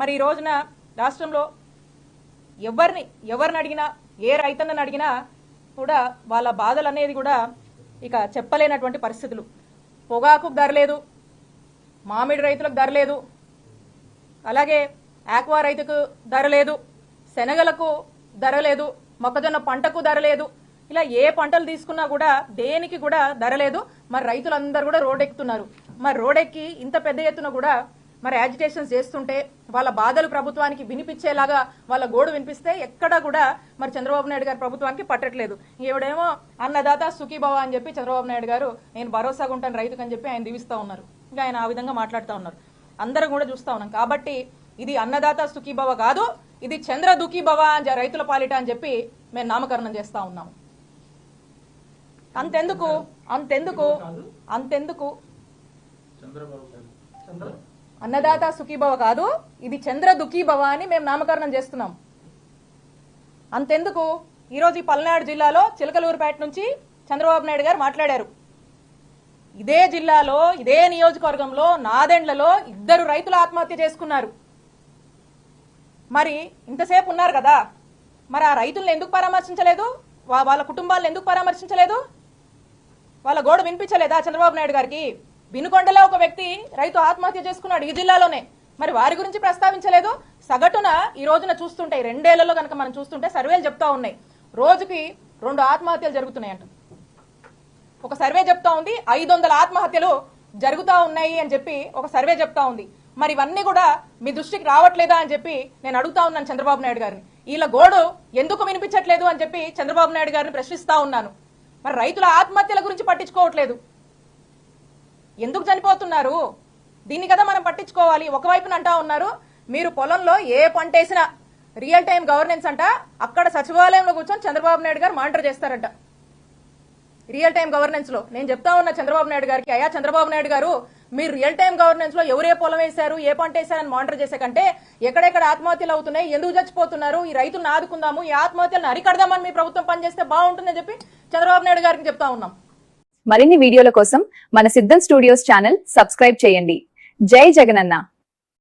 మరి ఈ రోజున రాష్ట్రంలో ఎవరిని అడిగినా ఏ రైతన్నని అడిగినా కూడా వాళ్ళ బాధలు అనేది కూడా ఇక చెప్పలేనటువంటి పరిస్థితులు. పొగాకు ధర లేదు, మామిడి రైతులకు ధర లేదు, అలాగే ఆక్వా రైతుకు ధర లేదు, శనగలకు ధర లేదు, మొక్కజొన్న పంటకు ధర లేదు. ఇలా ఏ పంటలు తీసుకున్నా కూడా దేనికి కూడా ధర లేదు. మరి రైతులందరూ కూడా రోడ్డెక్కుతున్నారు. మరి రోడ్డెక్కి ఇంత పెద్ద ఎత్తున కూడా మరి యాజిటేషన్స్ చేస్తుంటే వాళ్ళ బాధలు ప్రభుత్వానికి వినిపించేలాగా వాళ్ళ గోడు వినిపిస్తే ఎక్కడా కూడా మరి చంద్రబాబు నాయుడు గారు ప్రభుత్వానికి పట్టట్లేదు. ఈవిడేమో అన్నదాత సుఖీభవ అని చెప్పి చంద్రబాబు నాయుడు గారు నేను భరోసాగా ఉంటాను రైతుకు అని చెప్పి ఆయన దీవిస్తూ ఉన్నారు. ఇంకా ఆయన ఆ విధంగా మాట్లాడుతూ ఉన్నారు. అందరం కూడా చూస్తూ ఉన్నాం. కాబట్టి ఇది అన్నదాత సుఖీభవ కాదు, ఇది చంద్ర దుఃఖీభవ అని రైతుల పాలిట అని చెప్పి మేము నామకరణం చేస్తూ ఉన్నాము. అంతెందుకు అంతెందుకు అంతెందుకు అన్నదాత సుఖీభవ కాదు, ఇది చంద్ర దుఃఖీభవ అని మేము నామకరణం చేస్తున్నాం. అంతెందుకు ఈరోజు ఈ పల్నాడు జిల్లాలో చిలకలూరుపేట నుంచి చంద్రబాబు నాయుడు గారు మాట్లాడారు. ఇదే జిల్లాలో ఇదే నియోజకవర్గంలో నాదెండ్లలో 2 రైతులు ఆత్మహత్య చేసుకున్నారు. మరి ఇంతసేపు ఉన్నారు కదా, మరి ఆ రైతులను ఎందుకు పరామర్శించలేదు? వాళ్ళ కుటుంబాలను ఎందుకు పరామర్శించలేదు? వాళ్ళ గోడు వినిపించలేదా చంద్రబాబు నాయుడు గారికి? వినుకొండలో ఒక వ్యక్తి రైతు ఆత్మహత్య చేసుకున్నాడు ఈ జిల్లాలోనే, మరి వారి గురించి ప్రస్తావించలేదు. సగటున ఈ రోజున చూస్తుంటే 2 ఏళ్లలో కనుక మనం చూస్తుంటే సర్వేలు చెప్తా ఉన్నాయి రోజుకి 2 ఆత్మహత్యలు జరుగుతున్నాయంట. ఒక సర్వే చెప్తా ఉంది 500 ఆత్మహత్యలు జరుగుతూ ఉన్నాయి అని చెప్పి ఒక సర్వే చెప్తా ఉంది. మరి ఇవన్నీ కూడా మీ దృష్టికి రావట్లేదా అని చెప్పి నేను అడుగుతా ఉన్నాను చంద్రబాబు నాయుడు గారిని. వీళ్ళ గోడు ఎందుకు వినిపించట్లేదు అని చెప్పి చంద్రబాబు నాయుడు గారిని ప్రశ్నిస్తా ఉన్నాను. మరి రైతుల ఆత్మహత్యల గురించి పట్టించుకోవట్లేదు. ఎందుకు చనిపోతున్నారు? దీన్ని కదా మనం పట్టించుకోవాలి. ఒకవైపున అంటా ఉన్నారు మీరు పొలంలో ఏ పంట వేసినా రియల్ టైం గవర్నెన్స్ అంట, అక్కడ సచివాలయంలో కూర్చొని చంద్రబాబు నాయుడు గారు మానిటర్ చేస్తారంట రియల్ టైం గవర్నెన్స్ లో. నేను చెప్తా ఉన్నా చంద్రబాబు నాయుడు గారికి, అయ్యా చంద్రబాబు నాయుడు గారు మీరు రియల్ టైం గవర్నెన్స్ లో ఎవరే పొలం వేశారు ఏ పంట వేశారని మానిటర్ చేసే కంటే ఎక్కడెక్కడ ఆత్మహత్యలు అవుతున్నాయి, ఎందుకు చచ్చిపోతున్నారు, ఈ రైతులను ఆదుకుందాము, ఈ ఆత్మహత్యలను అరికడదామని మీ ప్రభుత్వం పనిచేస్తే బాగుంటుందని చెప్పి చంద్రబాబు నాయుడు గారికి చెప్తా ఉన్నాం. మరిన్ని వీడియోల కోసం మన సిద్ధం స్టూడియోస్ ఛానల్ సబ్స్క్రైబ్ చేయండి. జై జగనన్న.